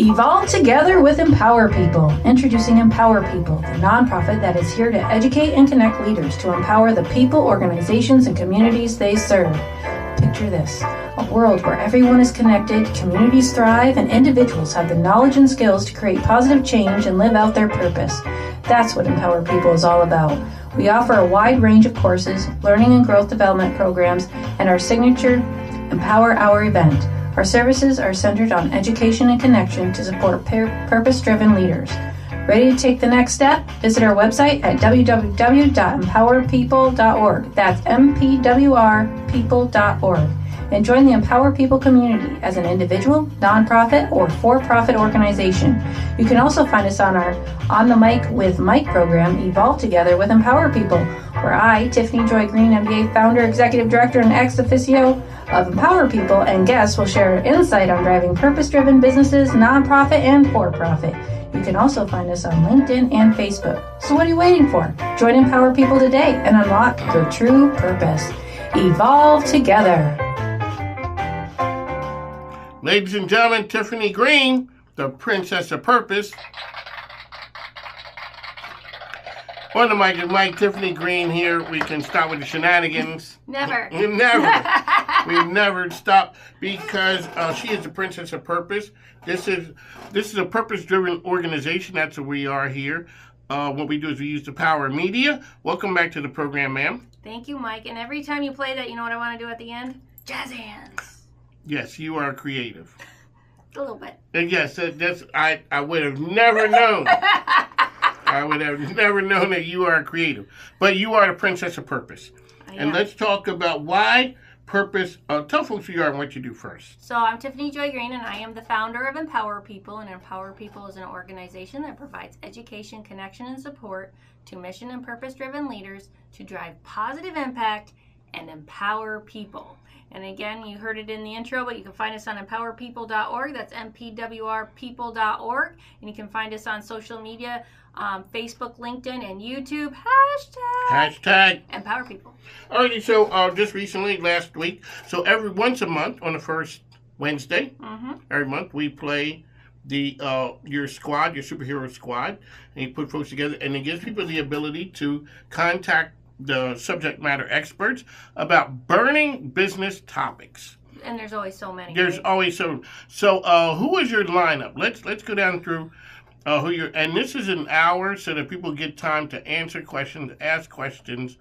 Evolve together with Empower People. Introducing Empower People, the nonprofit that is here to educate and connect leaders to empower the people, organizations, and communities they serve. Picture this, a world where everyone is connected, communities thrive, and individuals have the knowledge and skills to create positive change and live out their purpose. That's what Empower People is all about. We offer a wide range of courses, learning and growth development programs, and our signature Empower Hour event. Our services are centered on education and connection to support purpose-driven leaders. Ready to take the next step? Visit our website at www.MPWRPeople.org. That's MPWRPeople.org. And join the Empower People community as an individual, nonprofit, or for-profit organization. You can also find us on our On the Mic with Mike program, Evolve Together with Empower People, where I, Tiffany Joy Greene, MBA founder, executive director, and ex officio of Empower People, and guests will share insight on driving purpose-driven businesses, nonprofit, and for-profit. You can also find us on LinkedIn and Facebook. So what are you waiting for? Join Empower People today and unlock your true purpose. Evolve together. Ladies and gentlemen, Tiffany Greene, the Princess of Purpose. On the mic is Mike, Tiffany Greene here. We can start with the shenanigans. Never. Never. We never stop because she is the Princess of Purpose. This is a purpose-driven organization. That's what we are here. What we do is we use the power of media. Welcome back to the program, ma'am. Thank you, Mike. And every time you play that, you know what I want to do at the end? Jazz hands. Yes, you are creative. A little bit. And yes, that's I would have never known. I would have never known that you are creative. But you are the Princess of Purpose. And let's talk about why purpose. Tell folks who you are and what you do first. So I'm Tiffany Joy Greene, and I am the founder of Empower People. And Empower People is an organization that provides education, connection, and support to mission and purpose-driven leaders to drive positive impact and empower people. And again, you heard it in the intro, but you can find us on MPWRPeople.org. That's MPWRPeople.org. And you can find us on social media, Facebook, LinkedIn, and YouTube. Hashtag Empower People. Alrighty, so just recently, last week, so once a month on the first Wednesday, every month, we play your squad, your superhero squad, and you put folks together, and it gives people the ability to contact the subject matter experts about burning business topics. And there's always so many. There's always so. So, who is your lineup? Let's go down through who you're. And this is an hour so that people get time to answer questions, ask questions,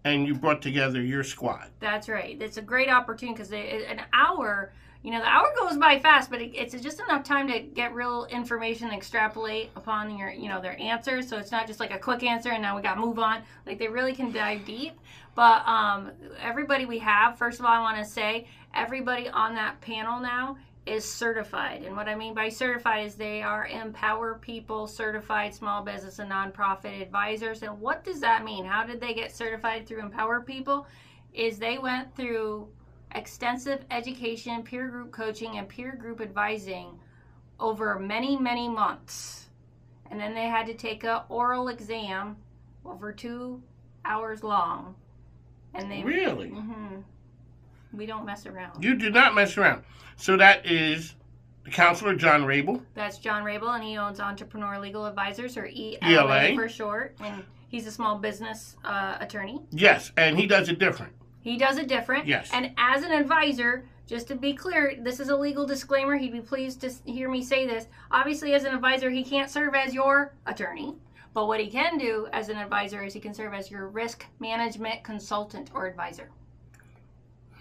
and you brought together your squad. That's right. It's a great opportunity because an hour. You know, the hour goes by fast, but it's just enough time to get real information and extrapolate upon their answers. So it's not just like a quick answer and now we got to move on. Like they really can dive deep. But everybody we have, first of all, I want to say everybody on that panel now is certified. And what I mean by certified is they are Empower People certified small business and nonprofit advisors. And what does that mean? How did they get certified through Empower People? Is they went through extensive education, peer group coaching, and peer group advising over many, many months. And then they had to take an oral exam over 2 hours long. And they really? We don't mess around. You do not mess around. So that is the counselor, John Rabel. That's John Rabel, and he owns Entrepreneur Legal Advisors, or ELA for short. And he's a small business attorney. Yes, and he does it different. He does it different. Yes. And as an advisor, just to be clear, this is a legal disclaimer. He'd be pleased to hear me say this. Obviously, as an advisor, he can't serve as your attorney. But what he can do as an advisor is he can serve as your risk management consultant or advisor.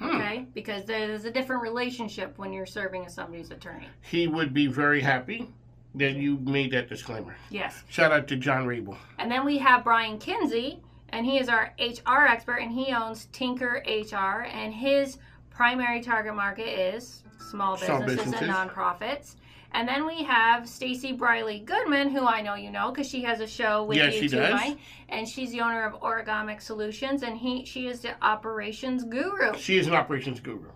Okay? Because there's a different relationship when you're serving as somebody's attorney. He would be very happy that you made that disclaimer. Yes. Shout out to John Rabel. And then we have Brian Kinsey. And he is our HR expert, and he owns Tinker HR, and his primary target market is small businesses and nonprofits. And then we have Stacy Briley Goodman, who I know you know because she has a show with you too, Mike. And she's the owner of Origamic Solutions, and she is the operations guru. She is an operations guru.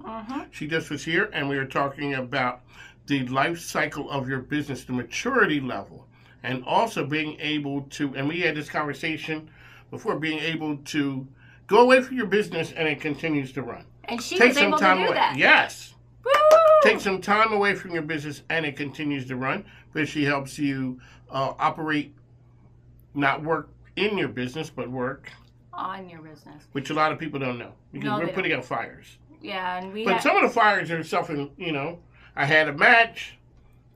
She just was here, and we were talking about the life cycle of your business, the maturity level, and also being able to, and we had this conversation before, being able to go away from your business and it continues to run. And she was able to do that. Yes. Woo! take some time away from your business and it continues to run, but she helps you operate, not work in your business, but work on your business. Which a lot of people don't know because we're putting out fires. Yeah, and But some of the fires are something, I had a match,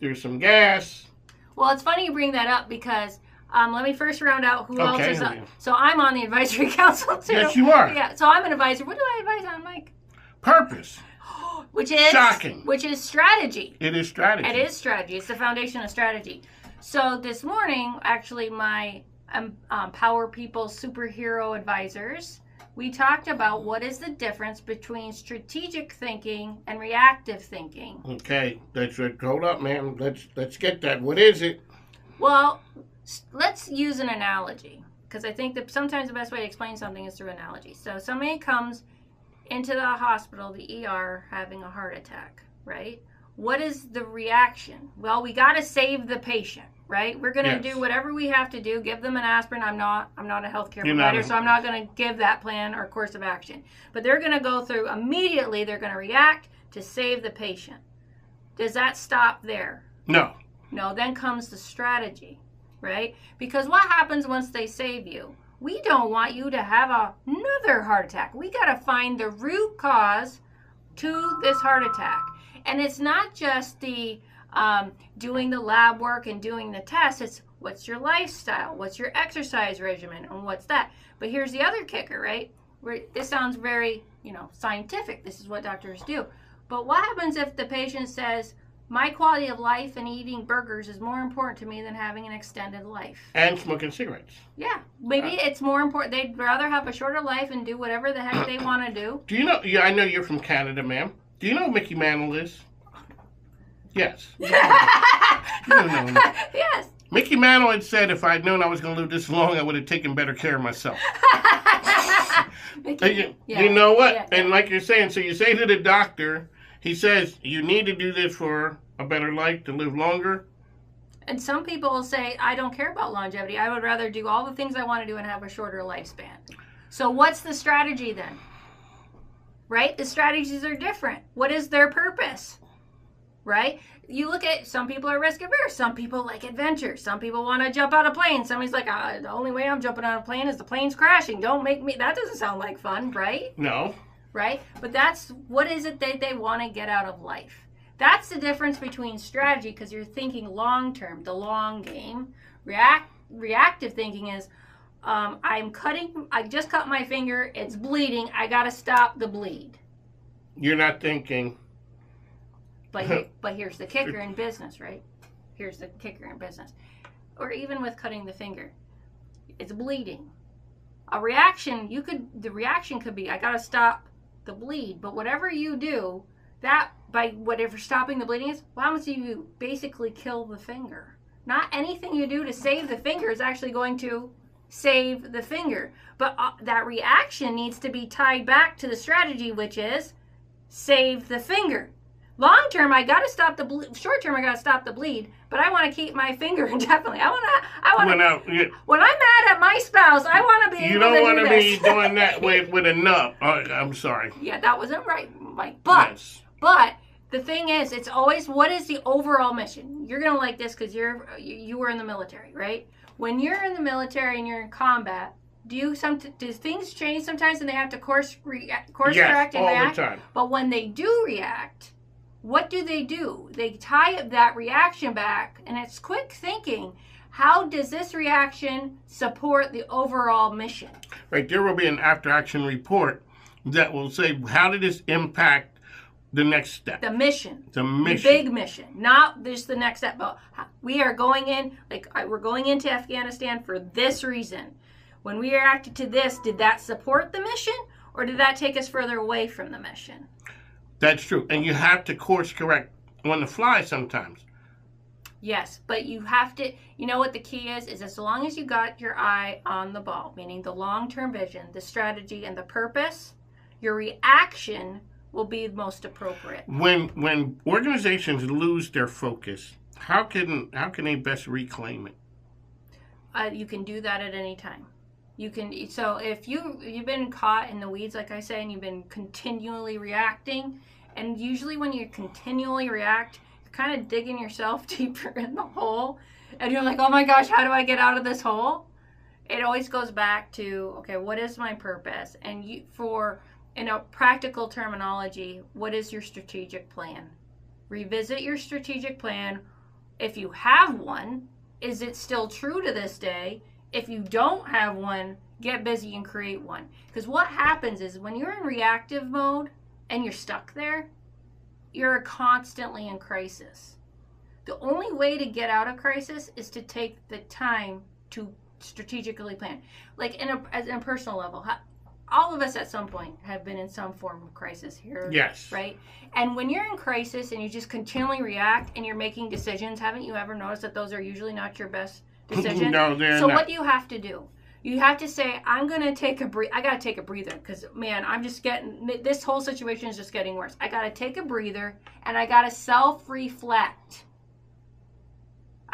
there's some gas. Well, it's funny you bring that up because let me first round out who else is up. So I'm on the advisory council too. Yes, you are. Yeah, so I'm an advisor. What do I advise on, Mike? Purpose. Which is shocking. Which is strategy. It is strategy. It is strategy. It's the foundation of strategy. So this morning, actually, my Power People superhero advisors, we talked about what is the difference between strategic thinking and reactive thinking. Okay, that's right. Hold up, man. Let's get that. What is it? Well, let's use an analogy because I think that sometimes the best way to explain something is through analogy. So somebody comes into the hospital, the ER, having a heart attack, right? What is the reaction? Well, we got to save the patient, right? We're going to do whatever we have to do. Give them an aspirin. I'm not a healthcare provider, so I'm not going to give that plan or course of action. But they're going to go through immediately. They're going to react to save the patient. Does that stop there? No. No. Then comes the strategy, right? Because what happens once they save you? We don't want you to have another heart attack. We got to find the root cause to this heart attack. And it's not just the doing the lab work and doing the tests. It's what's your lifestyle, what's your exercise regimen, and what's that. But here's the other kicker, right? This sounds very, scientific. This is what doctors do. But what happens if the patient says, my quality of life and eating burgers is more important to me than having an extended life? And smoking cigarettes. Yeah. Maybe it's more important. They'd rather have a shorter life and do whatever the heck they want to do. Do you know? Yeah, I know you're from Canada, ma'am. Do you know who Mickey Mantle is? Yes. You don't know. Yes. Mickey Mantle had said if I'd known I was going to live this long, I would have taken better care of myself. You know what? Yeah. And like you're saying, so you say to the doctor, he says, you need to do this for a better life, to live longer. And some people will say, I don't care about longevity. I would rather do all the things I want to do and have a shorter lifespan. So what's the strategy then? Right? The strategies are different. What is their purpose? Right? You look at, some people are risk averse. Some people like adventure. Some people want to jump out of a plane. Somebody's like, the only way I'm jumping out of a plane is the plane's crashing. Don't make me, that doesn't sound like fun, right? No. Right? But that's, what is it that they want to get out of life? That's the difference between strategy, because you're thinking long term, the long game. Reactive thinking is, I just cut my finger, it's bleeding, I got to stop the bleed. You're not thinking. But here's the kicker in business, right? Here's the kicker in business. Or even with cutting the finger. It's bleeding. The reaction could be, I got to stop the bleed. But whatever you do, by whatever stopping the bleeding is, what happens if you basically kill the finger? Not anything you do to save the finger is actually going to save the finger. But that reaction needs to be tied back to the strategy, which is save the finger. Long term, I got to stop the bleed. Short term, I got to stop the bleed. But I want to keep my finger indefinitely. I want to. When I'm mad at my spouse, I want to be able to do this. You don't want to be doing that with a nub. I'm sorry. Yeah, that wasn't right, Mike. But the thing is, it's always, what is the overall mission? You're gonna like this because you were in the military, right? When you're in the military and you're in combat, do things change sometimes and they have to course correct and react? All the time. But when they do react, what do? They tie that reaction back, and it's quick thinking. How does this reaction support the overall mission? Right, there will be an after-action report that will say, how did this impact the next step? The mission. The big mission. Not just the next step, but we are going in, we're going into Afghanistan for this reason. When we reacted to this, did that support the mission, or did that take us further away from the mission? That's true. And you have to course correct on the fly sometimes. Yes, but you have to, you know what the key is as long as you got your eye on the ball, meaning the long-term vision, the strategy, and the purpose, your reaction will be most appropriate. When organizations lose their focus, how can they best reclaim it? You can do that at any time. So if you've been caught in the weeds, like I say, and you've been continually reacting, And usually when you continually react, you're kind of digging yourself deeper in the hole. And you're like, oh my gosh, how do I get out of this hole? It always goes back to, okay, what is my purpose? And in a practical terminology, what is your strategic plan? Revisit your strategic plan. If you have one, is it still true to this day? If you don't have one, get busy and create one. Because what happens is when you're in reactive mode and you're stuck there, you're constantly in crisis. The only way to get out of crisis is to take the time to strategically plan. Like in a personal level, all of us at some point have been in some form of crisis here. Yes. Right? And when you're in crisis and you just continually react and you're making decisions, haven't you ever noticed that those are usually not your best decisions? No, they're so not. what do you have to do? You have to say, I got to take a breather because, man, this whole situation is just getting worse. I got to take a breather and I got to self-reflect.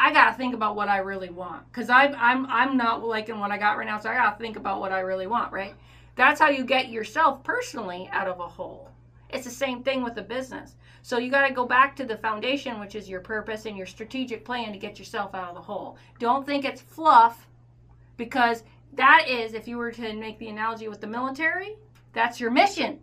I got to think about what I really want because I'm not liking what I got right now, so I got to think about what I really want, right? That's how you get yourself personally out of a hole. It's the same thing with a business. So you got to go back to the foundation, which is your purpose and your strategic plan to get yourself out of the hole. Don't think it's fluff because that is, if you were to make the analogy with the military, that's your mission.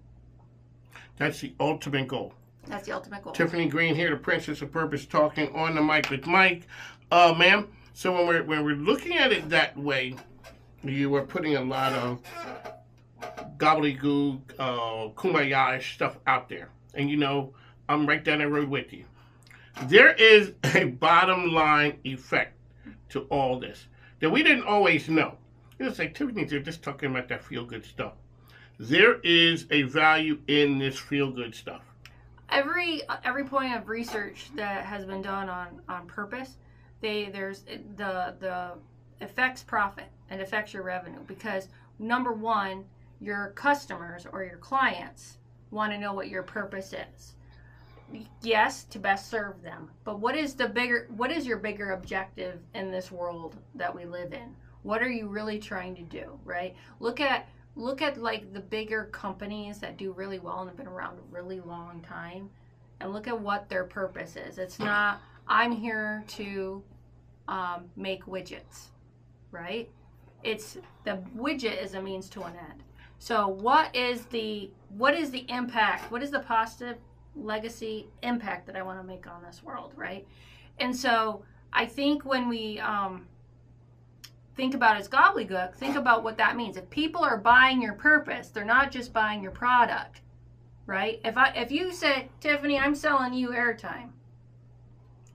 That's the ultimate goal. That's the ultimate goal. Tiffany Greene here, the Princess of Purpose, talking on the mic with Mike. Ma'am, so when we're looking at it that way, you are putting a lot of gobbledygook, kumbaya stuff out there. And you know, I'm right down that road with you. There is a bottom line effect to all this that we didn't always know. It's like, Tiffany, they're just talking about that feel-good stuff. There is a value in this feel-good stuff. Every point of research that has been done on purpose, there's the affects profit and affects your revenue because number one, your customers or your clients want to know what your purpose is. Yes, to best serve them, but what is your bigger objective in this world that we live in? What are you really trying to do, right? Look at like the bigger companies that do really well and have been around a really long time and look at what their purpose is. It's not, I'm here to make widgets, right? It's the widget is a means to an end. So what is the impact? What is the positive legacy impact that I want to make on this world, right? And so I think when we think about it as gobbledygook, think about what that means. If people are buying your purpose, they're not just buying your product, right? If you say, Tiffany, I'm selling you airtime,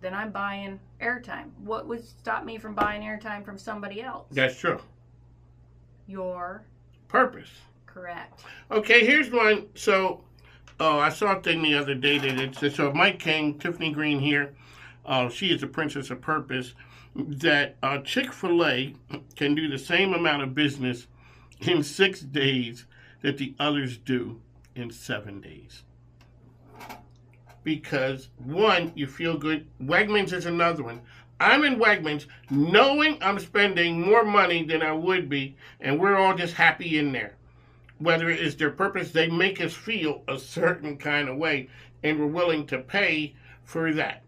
then I'm buying airtime. What would stop me from buying airtime from somebody else? That's true. Your purpose. Correct. Okay, here's one. So, I saw a thing the other day that it said, so Mike King, Tiffany Greene here, she is the Princess of Purpose, that Chick-fil-A can do the same amount of business in 6 days that the others do in 7 days. Because, one, you feel good. Wegmans is another one. I'm in Wegmans knowing I'm spending more money than I would be, and we're all just happy in there. Whether it's their purpose, they make us feel a certain kind of way, and we're willing to pay for that.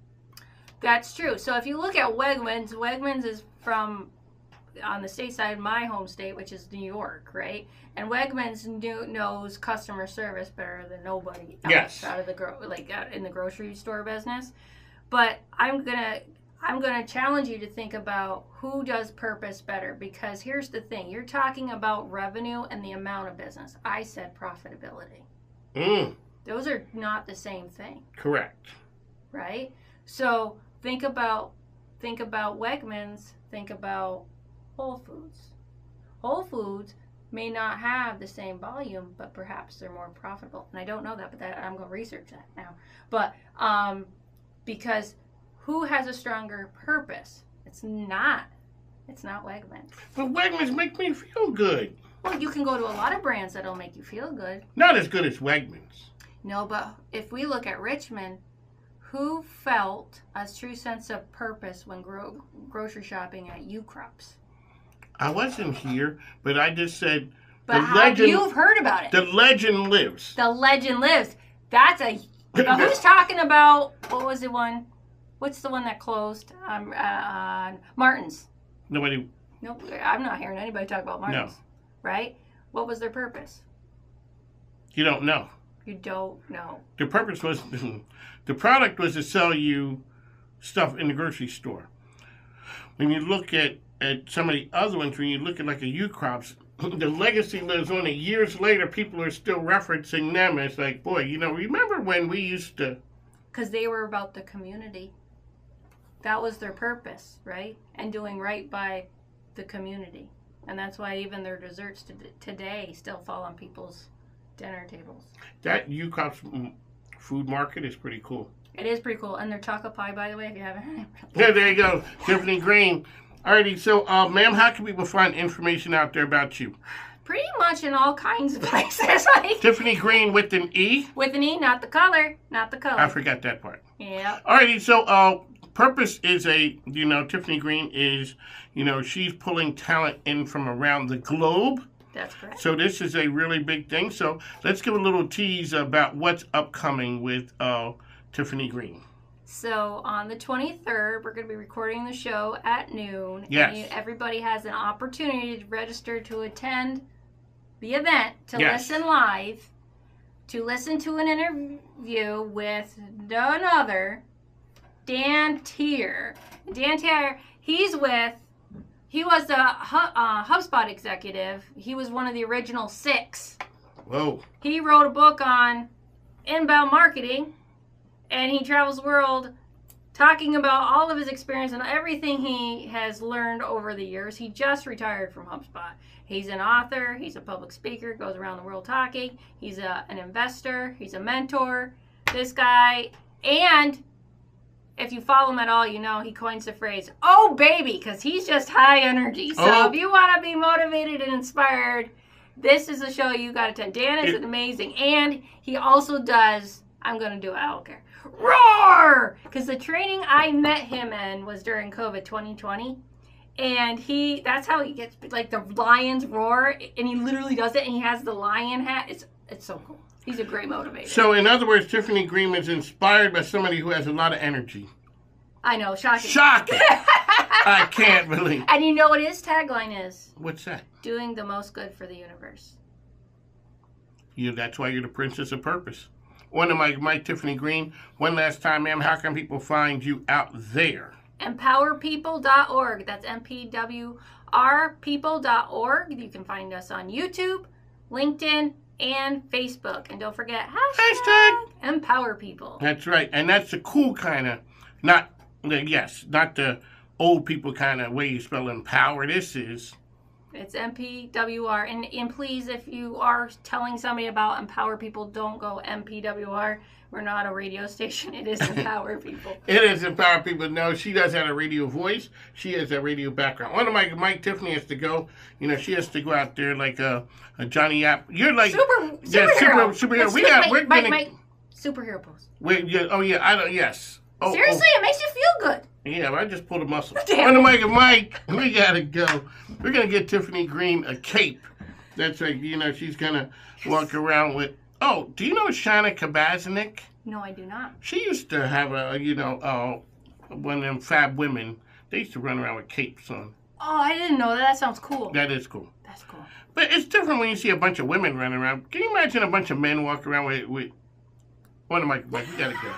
That's true. So if you look at Wegmans, Wegmans is from, on the state side, my home state, which is New York, right? And Wegmans knows customer service better than nobody else out of the in the grocery store business. But I'm gonna challenge you to think about who does purpose better, because here's the thing: you're talking about revenue and the amount of business. I said profitability. Those are not the same thing. Correct. Right? So think about Wegmans, think about Whole Foods. Whole Foods may not have the same volume, but perhaps they're more profitable. And I don't know that, but I'm going to research that now. But because who has a stronger purpose? It's not Wegmans. But Wegmans make me feel good. Well, you can go to a lot of brands that'll make you feel good. Not as good as Wegmans. No, but if we look at Richmond, who felt a true sense of purpose when grocery shopping at U-Crops? I wasn't here, but I just said. But you've heard about it. The legend lives. The legend lives. That's But who's talking about, what was the one? What's the one that closed? Martin's. Nobody. Nope, I'm not hearing anybody talk about Martin's. No. Right? What was their purpose? You don't know. You don't know. The purpose was, the product was to sell you stuff in the grocery store. When you look at some of the other ones, when you look at like a U-Crops, the legacy lives on. Years later, people are still referencing them. It's like, boy, remember when we used to... Because they were about the community. That was their purpose, right? And doing right by the community. And that's why even their desserts today still fall on people's dinner tables. That U-Crops food market is pretty cool. It is pretty cool. And their chocolate pie, by the way, if you haven't. Yeah, there you go. Tiffany Greene. Alrighty, so, ma'am, how can people find information out there about you? Pretty much in all kinds of places. Like Tiffany Greene with an E? With an E, not the color. Not the color. I forgot that part. Yeah. Alrighty, so, Purpose is Tiffany Greene is, she's pulling talent in from around the globe. That's correct. So this is a really big thing. So let's give a little tease about what's upcoming with Tiffany Greene. So on the 23rd, we're going to be recording the show at noon. Yes. And everybody has an opportunity to register to attend the event, to listen live, to listen to an interview with none other, Dan Tier. Dan Tier, he was a HubSpot executive. He was one of the original 6. Whoa. He wrote a book on inbound marketing. And he travels the world talking about all of his experience and everything he has learned over the years. He just retired from HubSpot. He's an author. He's a public speaker. Goes around the world talking. He's an investor. He's a mentor. This guy. And if you follow him at all, he coins the phrase, "Oh, baby," because he's just high energy. So if you want to be motivated and inspired, this is a show you got to attend. Dan is amazing. And he also does, I'm going to do it, I don't care. Roar! Because the training I met him in was during COVID 2020. And that's how he gets, like, the lions roar. And he literally does it. And he has the lion hat. It's so cool. He's a great motivator. So, in other words, Tiffany Greene is inspired by somebody who has a lot of energy. I know. Shocking. Shocking! I can't believe. And you know what his tagline is? What's that? Doing the most good for the universe. That's why you're the princess of purpose. One of my Tiffany Greene. One last time, ma'am, how can people find you out there? MPWRPeople.org. That's MPWRPeople.org. You can find us on YouTube, LinkedIn, and Facebook. And don't forget, hashtag Empower People. That's right. And that's the cool kind of, not the old people kind of way you spell empower. This is... It's MPWR. And please, if you are telling somebody about Empower People, don't go MPWR. We're not a radio station. It is Empower People. It is Empower People. No, she does have a radio voice. She has a radio background. One of Mike Tiffany has to go. She has to go out there like a Johnny App. You're like superhero. Superhero. Mike, superhero pose. Yes. Seriously, it makes you feel good. Yeah, but I just pulled a muscle. One of Mike, we gotta go. We're gonna get Tiffany Greene a cape. That's right. She's gonna walk around with. Oh, do you know Shana Kabazinik? No, I do not. She used to have one of them fab women. They used to run around with capes on. Oh, I didn't know that. That sounds cool. That is cool. That's cool. But it's different when you see a bunch of women running around. Can you imagine a bunch of men walking around with one of we gotta go.